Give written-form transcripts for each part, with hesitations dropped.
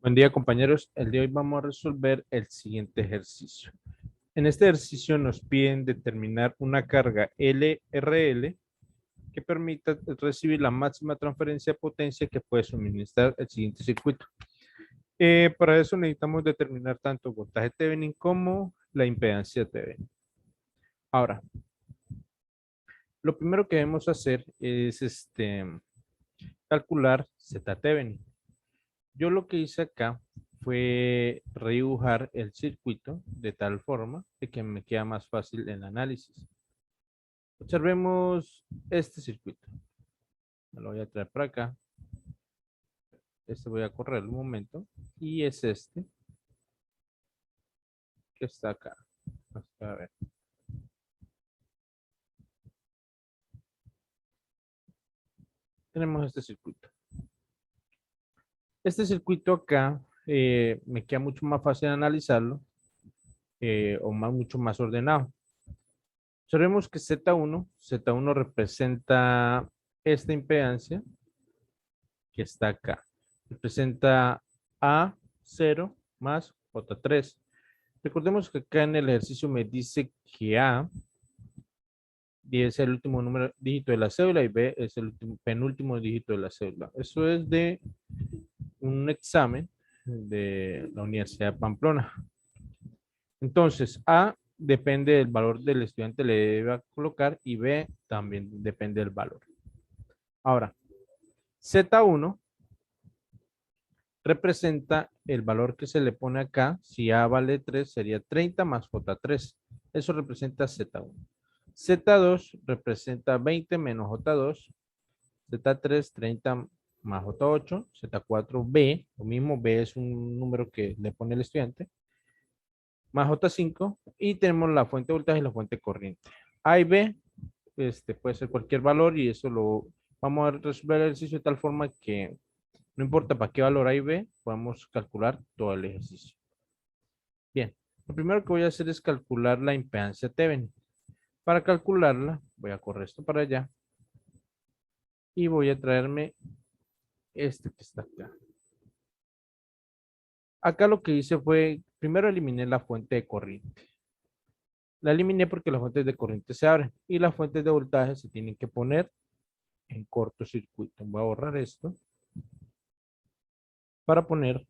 Buen día, compañeros. El de hoy vamos a resolver el siguiente ejercicio. En este ejercicio nos piden determinar una carga LRL que permita recibir la máxima transferencia de potencia que puede suministrar el siguiente circuito. Para eso necesitamos determinar tanto voltaje Thevenin como la impedancia Thevenin. Ahora, lo primero que debemos hacer es calcular Z Thevenin. Yo lo que hice acá fue redibujar el circuito de tal forma de que me queda más fácil el análisis. Observemos este circuito. Me lo voy a traer para acá. Este voy a correr un momento. Y es este que está acá. A ver. Tenemos este circuito. Este circuito acá me queda mucho más fácil analizarlo mucho más ordenado. Observemos que Z1 representa esta impedancia que está acá. Representa A0 más J3. Recordemos que acá en el ejercicio me dice que A es el último dígito de la cédula y B es el penúltimo dígito de la cédula. Eso es de un examen de la Universidad de Pamplona. Entonces, A depende del valor del estudiante le debe colocar y B también depende del valor. Ahora, Z1 representa el valor que se le pone acá. Si A vale 3, sería 30 más J3. Eso representa Z1. Z2 representa 20 menos J2. Z3, 30 más J8. Z4, B. Lo mismo, B es un número que le pone el estudiante. Más J5. Y tenemos la fuente de voltaje y la fuente de corriente. A y B puede ser cualquier valor y eso lo vamos a resolver el ejercicio de tal forma que no importa para qué valor A y B, podemos calcular todo el ejercicio. Bien, lo primero que voy a hacer es calcular la impedancia Thevenin. Para calcularla, voy a correr esto para allá y voy a traerme este que está acá. Acá lo que hice fue, primero eliminé la fuente de corriente. La eliminé porque las fuentes de corriente se abren y las fuentes de voltaje se tienen que poner en cortocircuito. Voy a borrar esto para poner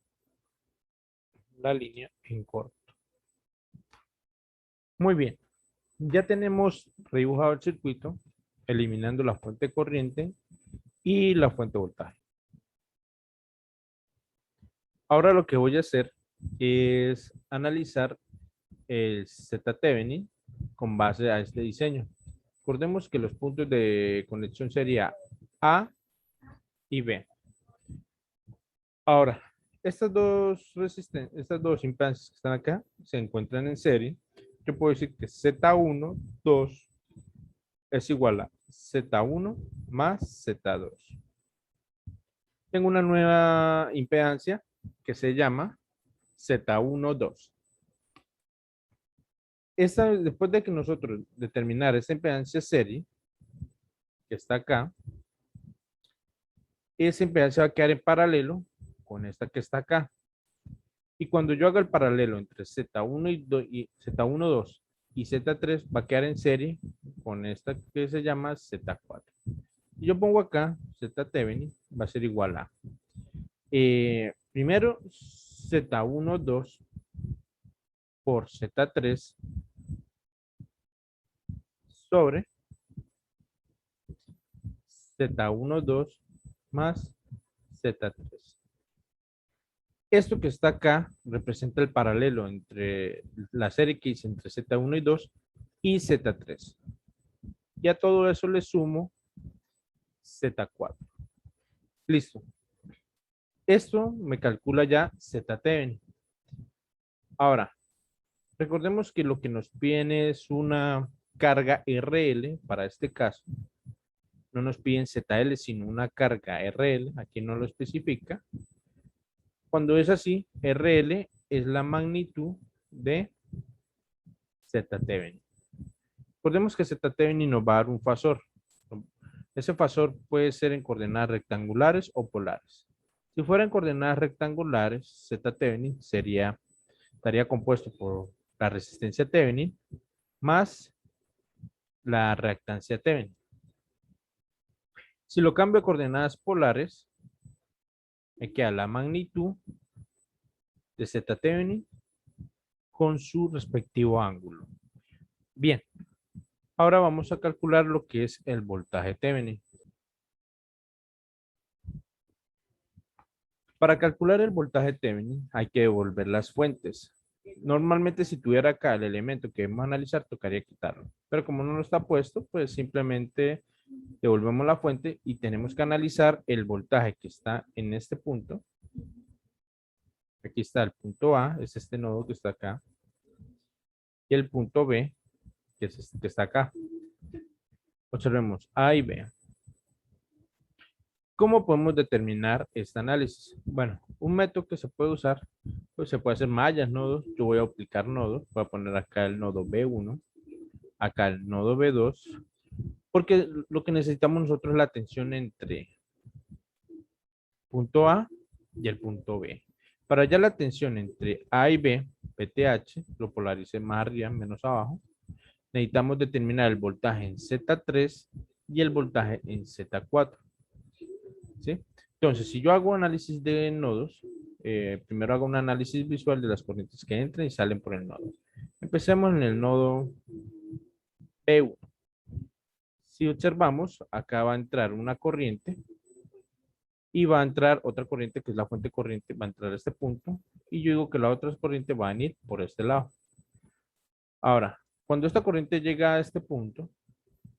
la línea en corto. Muy bien, ya tenemos redibujado el circuito, eliminando la fuente de corriente y la fuente de voltaje. Ahora lo que voy a hacer es analizar el Z-Thevenin con base a este diseño. Recordemos que los puntos de conexión sería A y B. Ahora, estas dos impedancias que están acá se encuentran en serie. Yo puedo decir que Z1, 2 es igual a Z1 más Z2. Tengo una nueva impedancia que se llama Z1, 2. Después de que nosotros determinar esta impedancia serie, que está acá, esa impedancia va a quedar en paralelo con esta que está acá. Y cuando yo haga el paralelo entre Z1 y Z1, 2 y Z3, va a quedar en serie con esta que se llama Z4. Y yo pongo acá Z-Thevenin, va a ser igual a primero Z1, 2 por Z3 sobre Z1, 2 más Z3. Esto que está acá representa el paralelo entre la serie que hice entre Z1 y 2 y Z3. Y a todo eso le sumo Z4. Listo. Esto me calcula ya Z-Thevenin. Ahora, recordemos que lo que nos piden es una carga RL para este caso. No nos piden ZL, sino una carga RL. Aquí no lo especifica. Cuando es así, RL es la magnitud de Z-Thevenin. Recordemos que Z-Thevenin nos va a dar un fasor. Ese fasor puede ser en coordenadas rectangulares o polares. Si fueran coordenadas rectangulares, Z Thevenin estaría compuesto por la resistencia Thevenin más la reactancia Thevenin. Si lo cambio a coordenadas polares, me queda la magnitud de Z Thevenin con su respectivo ángulo. Bien, ahora vamos a calcular lo que es el voltaje Thevenin. Para calcular el voltaje Thevenin hay que devolver las fuentes. Normalmente si tuviera acá el elemento que debemos analizar, tocaría quitarlo. Pero como no está puesto, pues simplemente devolvemos la fuente y tenemos que analizar el voltaje que está en este punto. Aquí está el punto A, es este nodo que está acá. Y el punto B, que es este que está acá. Observemos A y B. ¿Cómo podemos determinar este análisis? Bueno, un método que se puede usar, pues se puede hacer mallas, nodos. Yo voy a aplicar nodos. Voy a poner acá el nodo B1, acá el nodo B2, porque lo que necesitamos nosotros es la tensión entre punto A y el punto B. Para hallar la tensión entre A y B, PTH, lo polaricé más arriba, menos abajo, necesitamos determinar el voltaje en Z3 y el voltaje en Z4. ¿Sí? Entonces, si yo hago análisis de nodos, primero hago un análisis visual de las corrientes que entran y salen por el nodo. Empecemos en el nodo P1. Si observamos, acá va a entrar una corriente y va a entrar otra corriente que es la fuente corriente, va a entrar a este punto y yo digo que la otra corriente va a venir por este lado. Ahora, cuando esta corriente llega a este punto,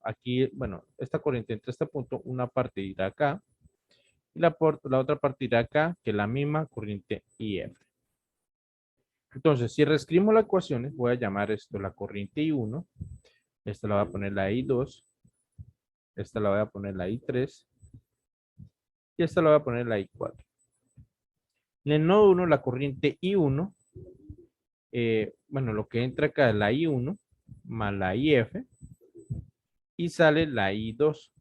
aquí, bueno, esta corriente entra a este punto, una parte irá acá y la otra parte irá acá, que es la misma corriente IF. Entonces, si reescribimos las ecuaciones, voy a llamar esto la corriente I1, esta la voy a poner la I2, esta la voy a poner la I3 y esta la voy a poner la I4. En el nodo 1, la corriente I1, bueno, lo que entra acá es la I1 más la IF y sale la I2.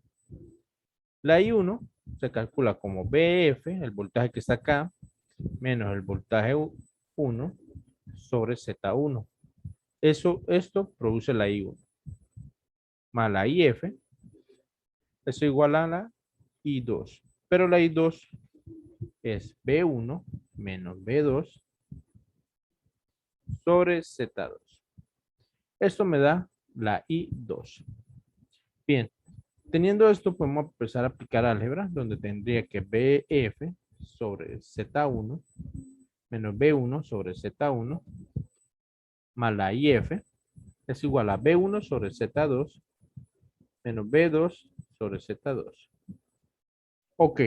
La I1 se calcula como BF, el voltaje que está acá, menos el voltaje 1 sobre Z1. Esto produce la I1 más la IF, eso igual a la I2. Pero la I2 es B1 menos B2 sobre Z2. Esto me da la I2. Bien, teniendo esto podemos empezar a aplicar álgebra, donde tendría que BF sobre Z1 menos B1 sobre Z1 más la IF es igual a B1 sobre Z2 menos B2 sobre Z2. Ok.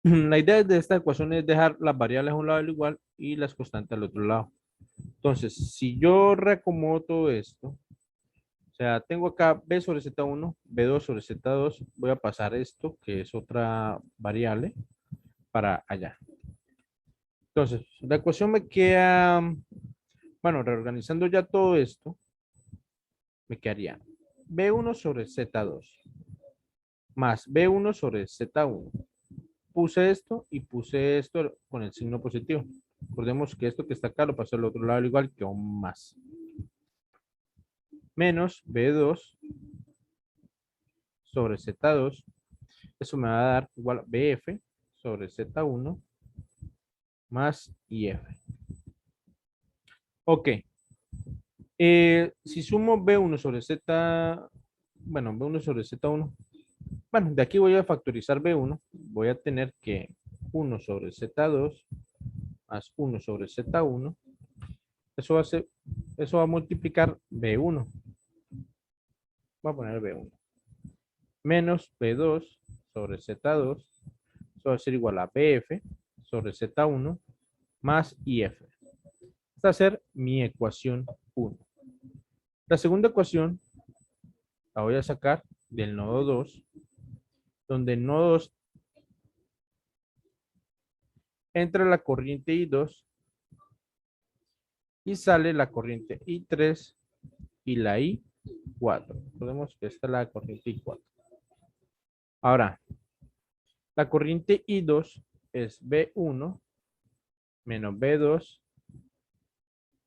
La idea de esta ecuación es dejar las variables a un lado del igual y las constantes al otro lado. Entonces, si yo reacomodo todo esto, o sea, tengo acá B sobre Z1, B2 sobre Z2, voy a pasar esto, que es otra variable, para allá. Entonces, la ecuación me queda, bueno, reorganizando ya todo esto, me quedaría B1 sobre Z2 más B1 sobre Z1. Puse esto y puse esto con el signo positivo. Recordemos que esto que está acá lo paso al otro lado igual que un más. Menos B2 sobre Z2. Eso me va a dar igual a BF sobre Z1 más IF. Ok. Si sumo B1 sobre Z, bueno, B1 sobre Z1. Bueno, de aquí voy a factorizar B1. Voy a tener que 1 sobre Z2 más 1 sobre Z1. Eso va a multiplicar B1. Voy a poner B1. Menos B2 sobre Z2. Eso va a ser igual a BF sobre Z1 más IF. Esta va a ser mi ecuación 1. La segunda ecuación la voy a sacar del nodo 2, donde en nodo 2 entra la corriente I2 y sale la corriente I3 y la I4. Recordemos que esta es la corriente I4. Ahora, La corriente I2 es B1 menos B2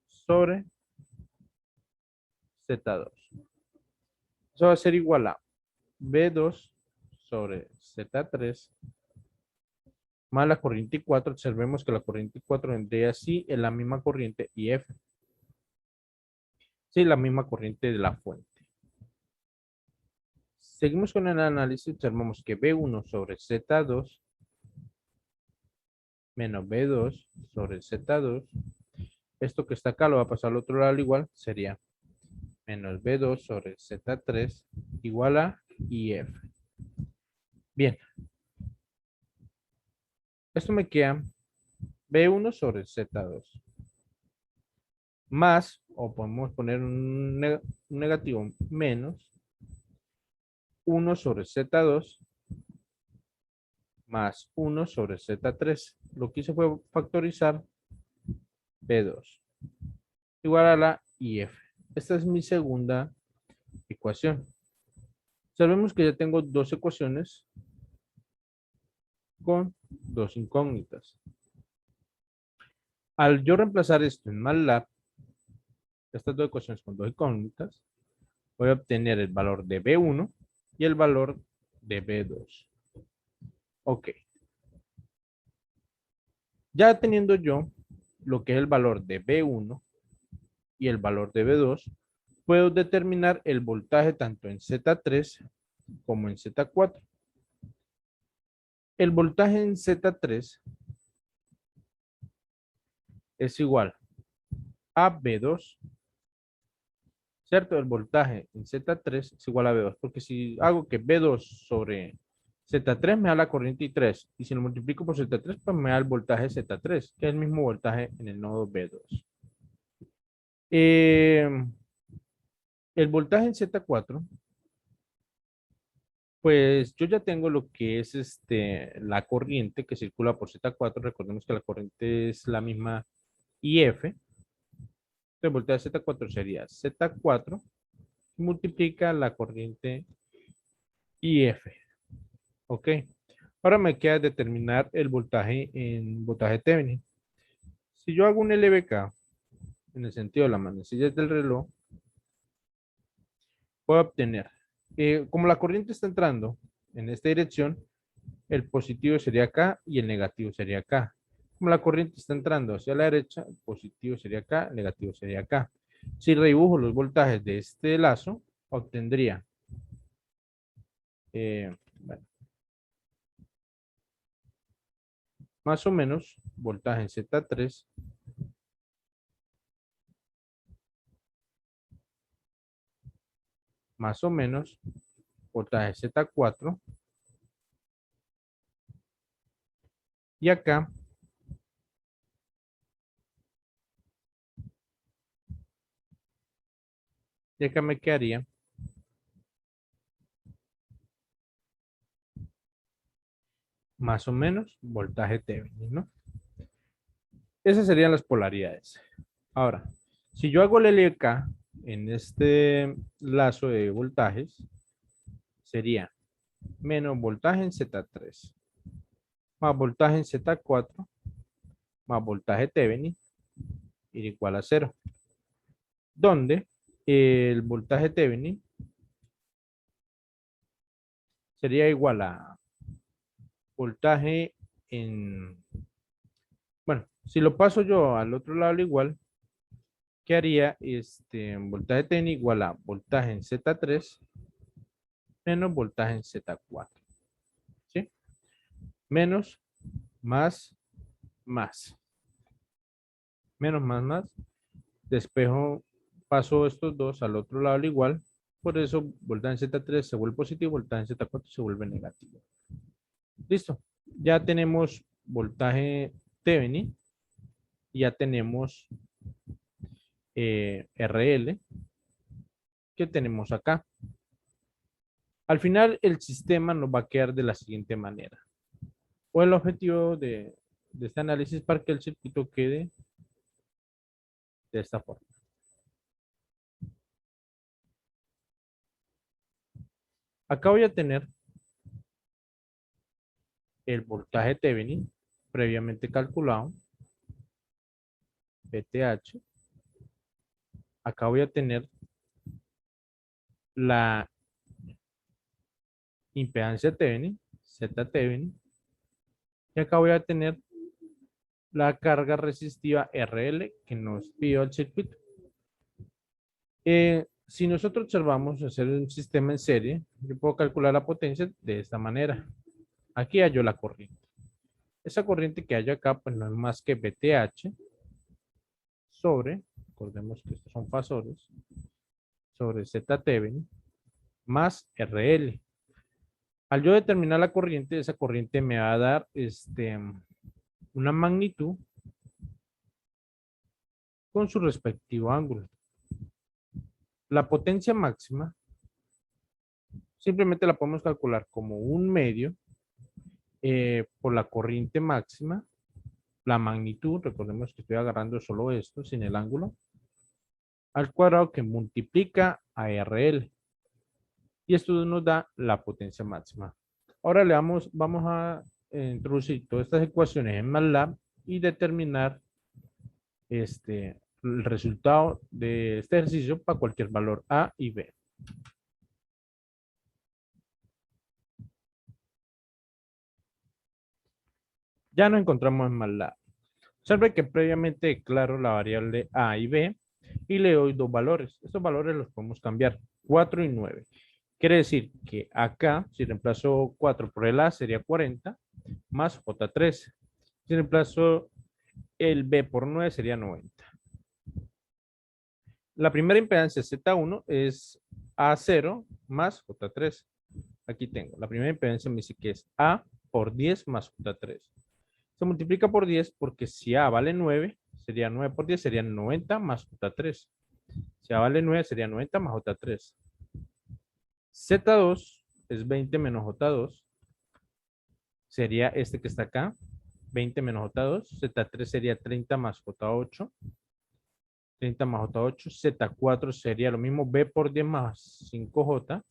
sobre Z2. Eso va a ser igual a B2 sobre Z3 más la corriente I4. Observemos que la corriente I4 vendría así en la misma corriente IF. Sí, la misma corriente de la fuente. Seguimos con el análisis. Observamos que B1 sobre Z2 menos B2 sobre Z2. Esto que está acá lo va a pasar al otro lado al igual. Sería menos B2 sobre Z3 igual a IF. Bien. Esto me queda B1 sobre Z2 más, o podemos poner un negativo menos 1 sobre Z2 más 1 sobre Z3. Lo que hice fue factorizar B2 igual a la IF. Esta es mi segunda ecuación. Sabemos que ya tengo dos ecuaciones con dos incógnitas. Al yo reemplazar esto en MATLAB, estas dos ecuaciones con dos incógnitas, voy a obtener el valor de B1 y el valor de B2. Ok. Ya teniendo yo lo que es el valor de B1 y el valor de B2, puedo determinar el voltaje tanto en Z3 como en Z4. El voltaje en Z3 es igual a B2, ¿cierto? El voltaje en Z3 es igual a B2, porque si hago que B2 sobre Z3 me da la corriente I3, y si lo multiplico por Z3, pues me da el voltaje Z3, que es el mismo voltaje en el nodo B2. El voltaje en Z4, pues yo ya tengo lo que es la corriente que circula por Z4. Recordemos que la corriente es la misma IF. El voltaje de Z4 sería Z4 multiplica la corriente IF. Ok. Ahora me queda determinar el voltaje en voltaje Thevenin. Si yo hago un LBK en el sentido de las manecillas del reloj, puedo obtener, como la corriente está entrando en esta dirección, el positivo sería acá y el negativo sería acá. Como la corriente está entrando hacia la derecha, el positivo sería acá, el negativo sería acá. Si redibujo los voltajes de este lazo, obtendría, bueno, más o menos voltaje en Z3 más o menos voltaje Z4 y acá me quedaría más o menos voltaje Thevenin, ¿no? Esas serían las polaridades. Ahora, si yo hago el LK en este lazo de voltajes, sería menos voltaje en Z3 más voltaje en Z4 más voltaje Thevenin igual a 0, donde el voltaje Thevenin sería igual a voltaje en, bueno, si lo paso yo al otro lado al igual, ¿qué haría? Voltaje Thevenin igual a voltaje en Z3 menos voltaje en Z4, ¿sí? Menos, más, más. Menos, más. Despejo, paso estos dos al otro lado al igual. Por eso, voltaje en Z3 se vuelve positivo, voltaje en Z4 se vuelve negativo. Listo. Ya tenemos voltaje Thevenin. Ya tenemos RL que tenemos acá. Al final, el sistema nos va a quedar de la siguiente manera. O el objetivo de este análisis para que el circuito quede de esta forma. Acá voy a tener el voltaje Thevenin previamente calculado, VTH. Acá voy a tener la impedancia Thevenin, Z Thevenin. Y acá voy a tener la carga resistiva RL que nos pidió el circuito. Si nosotros observamos hacer un sistema en serie, yo puedo calcular la potencia de esta manera. Aquí hallo la corriente. Esa corriente que hallo acá, pues no es más que VTH sobre, recordemos que estos son fasores, sobre Z Thevenin más RL. Al yo determinar la corriente, esa corriente me va a dar una magnitud con su respectivo ángulo. La potencia máxima simplemente la podemos calcular como un medio por la corriente máxima, la magnitud, recordemos que estoy agarrando solo esto, sin el ángulo, al cuadrado que multiplica a RL. Y esto nos da la potencia máxima. Ahora vamos a introducir todas estas ecuaciones en MATLAB y determinar el resultado de este ejercicio para cualquier valor A y B. Ya nos encontramos en MATLAB. Observe que previamente declaro la variable A y B y le doy dos valores. Estos valores los podemos cambiar, 4 y 9. Quiere decir que acá, si reemplazo 4 por el A, sería 40, más J3. Si reemplazo el B por 9, sería 90. La primera impedancia Z1 es A0 más J3. Aquí tengo, la primera impedancia me dice que es A por 10 más J3. Se multiplica por 10 porque si A vale 9, sería 9 por 10, sería 90 más J3. Si A vale 9, sería 90 más J3. Z2 es 20 menos J2. Sería este que está acá, 20 menos J2. Z3 sería 30 más J8. 30 más J8. Z4 sería lo mismo, B por 10 más 5J.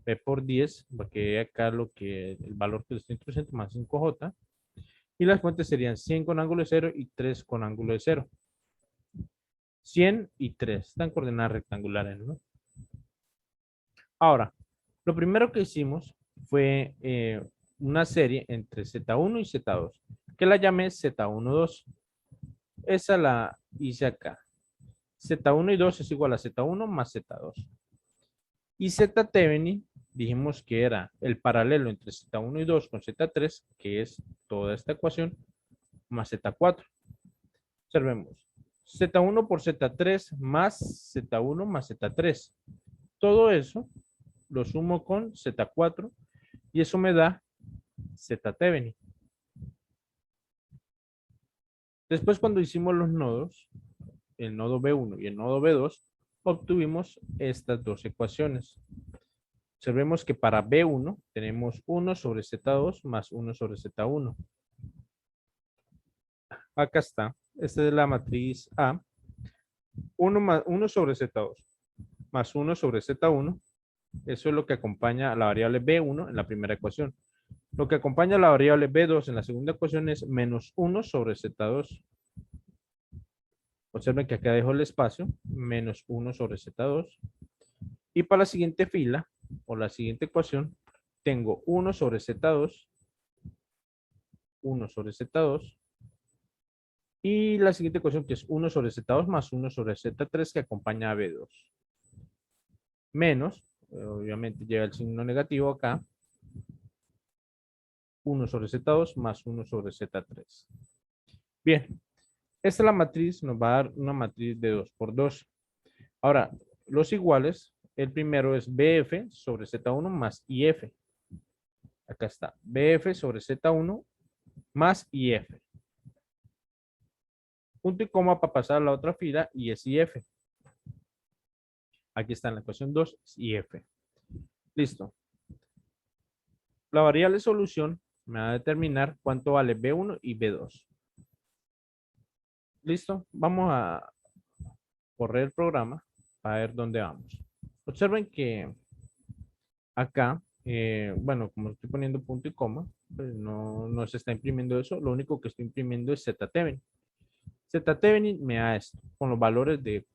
B por 10, porque acá el valor que le estoy introduciendo más 5J. Y las fuentes serían 100 con ángulo de 0 y 3 con ángulo de 0. 100 y 3. Están coordenadas rectangulares, ¿no? Ahora, lo primero que hicimos fue una serie entre Z1 y Z2, que la llamé Z1-2. Esa la hice acá. Z1 y 2 es igual a Z1 más Z2. Y Z Thevenin, dijimos que era el paralelo entre Z1 y 2 con Z3, que es toda esta ecuación, más Z4. Observemos. Z1 por Z3 más Z1 más Z3. Todo eso lo sumo con Z4 y eso me da Z Thevenin. Después, cuando hicimos los nodos, el nodo B1 y el nodo B2, obtuvimos estas dos ecuaciones. Observemos que para B1 tenemos 1 sobre Z2 más 1 sobre Z1. Acá está. Esta es la matriz A. 1 sobre Z2 más 1 sobre Z1. Eso es lo que acompaña a la variable B1 en la primera ecuación. Lo que acompaña a la variable B2 en la segunda ecuación es menos 1 sobre Z2. Observen que acá dejo el espacio, menos 1 sobre Z2. Y para la siguiente fila, o la siguiente ecuación, tengo 1 sobre Z2, 1 sobre Z2, y la siguiente ecuación que es 1 sobre Z2 más 1 sobre Z3 que acompaña a B2. Menos, obviamente lleva el signo negativo acá, 1 sobre Z2 más 1 sobre Z3. Bien, esta es la matriz, nos va a dar una matriz de 2 por 2. Ahora, los iguales, el primero es BF sobre Z1 más IF. Acá está, BF sobre Z1 más IF. Punto y coma para pasar a la otra fila y es IF. Aquí está en la ecuación 2, IF. Listo. La variable solución me va a determinar cuánto vale B1 y B2. Listo. Vamos a correr el programa para ver dónde vamos. Observen que acá, bueno, como estoy poniendo punto y coma, Pues no se está imprimiendo eso. Lo único que estoy imprimiendo es Z-Thevenin. Z-Thevenin me da esto, con los valores de,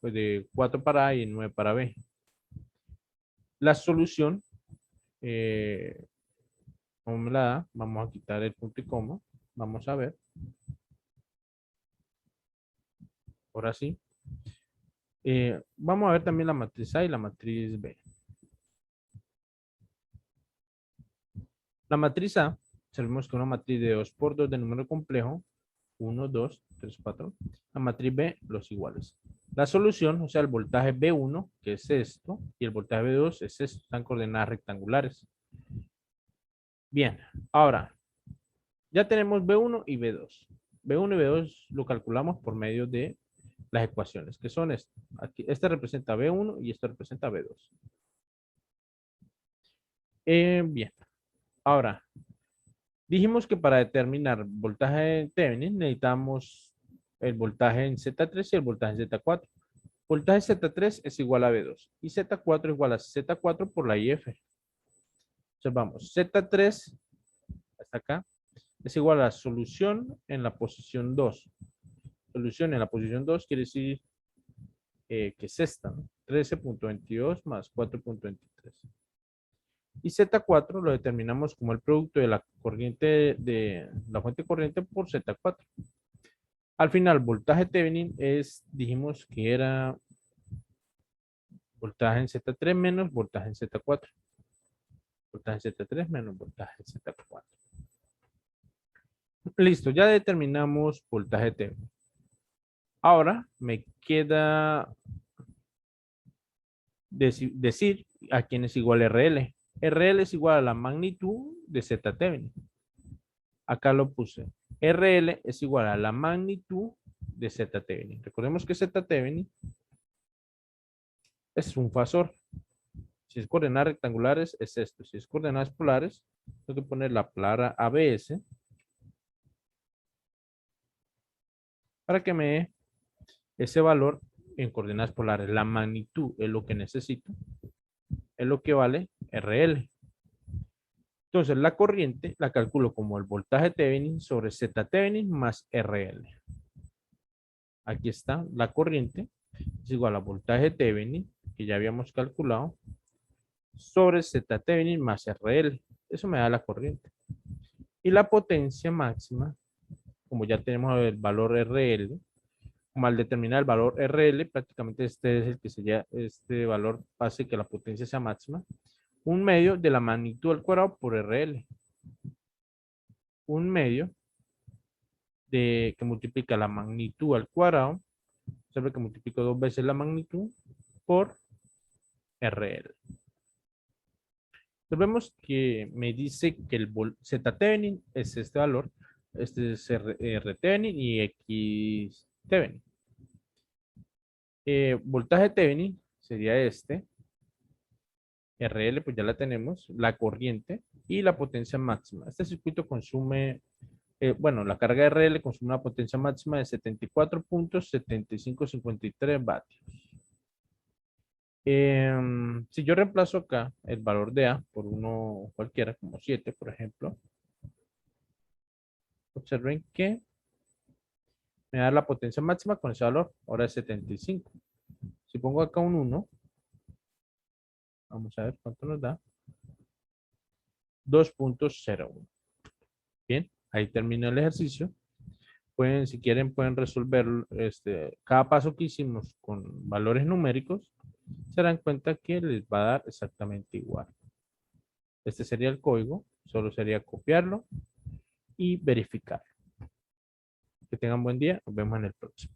de 4 para A y 9 para B. La solución, ¿cómo me la da? Vamos a quitar el punto y coma. Vamos a ver. Ahora sí. Vamos a ver también la matriz A y la matriz B. La matriz A, sabemos que es una matriz de 2 por 2 de número complejo, 1, 2, 3, 4. La matriz B, los iguales. La solución, o sea, el voltaje B1, que es esto, y el voltaje B2 es esto, están coordenadas rectangulares. Bien, ahora, ya tenemos B1 y B2. B1 y B2 lo calculamos por medio de las ecuaciones, que son esto. Aquí, este representa B1 y esto representa B2. Bien, ahora, dijimos que para determinar voltaje en Thevenin necesitamos el voltaje en Z3 y el voltaje en Z4. Voltaje Z3 es igual a B2 y Z4 es igual a Z4 por la IF. Entonces vamos, Z3 hasta acá es igual a la solución en la posición 2. Solución en la posición 2 quiere decir que es esta, ¿no? 13.22 más 4.23. Y Z4 lo determinamos como el producto de la corriente de la fuente corriente por Z4. Al final, voltaje Thevenin es, dijimos que era voltaje en Z3 menos voltaje en Z4. Voltaje en Z3 menos voltaje en Z4. Listo, ya determinamos voltaje Thevenin. Ahora me queda decir a quién es igual RL. RL es igual a la magnitud de Z Thevenin. Acá lo puse. RL es igual a la magnitud de Z Thevenin. Recordemos que Z Thevenin es un fasor. Si es coordenadas rectangulares, es esto. Si es coordenadas polares, tengo que poner la palabra ABS para que me dé ese valor en coordenadas polares. La magnitud es lo que necesito. Es lo que vale RL. Entonces, la corriente la calculo como el voltaje Thevenin sobre Z Thevenin más RL. Aquí está la corriente. Es igual a voltaje Thevenin, que ya habíamos calculado, sobre Z Thevenin más RL. Eso me da la corriente. Y la potencia máxima, como ya tenemos el valor RL, como al determinar el valor RL, prácticamente este es el que sería, este valor hace que la potencia sea máxima. 1/2 de la magnitud al cuadrado por RL. 1/2 de que multiplica la magnitud al cuadrado, siempre que multiplico 2 veces la magnitud por RL. Entonces vemos que me dice que el Z Thevenin es este valor, este es R Thevenin y X Thevenin. Voltaje Thevenin sería este, RL pues ya la tenemos, la corriente y la potencia máxima. Este circuito consume, bueno, la carga RL consume una potencia máxima de 74.7553 vatios. Si yo reemplazo acá el valor de A por uno cualquiera, como 7, por ejemplo, observen que me da la potencia máxima con ese valor, ahora es 75. Si pongo acá un 1, vamos a ver cuánto nos da. 2.01. Bien, ahí termina el ejercicio. Pueden, si quieren, pueden resolver cada paso que hicimos con valores numéricos. Se darán cuenta que les va a dar exactamente igual. Este sería el código. Solo sería copiarlo y verificar. Que tengan buen día. Nos vemos en el próximo.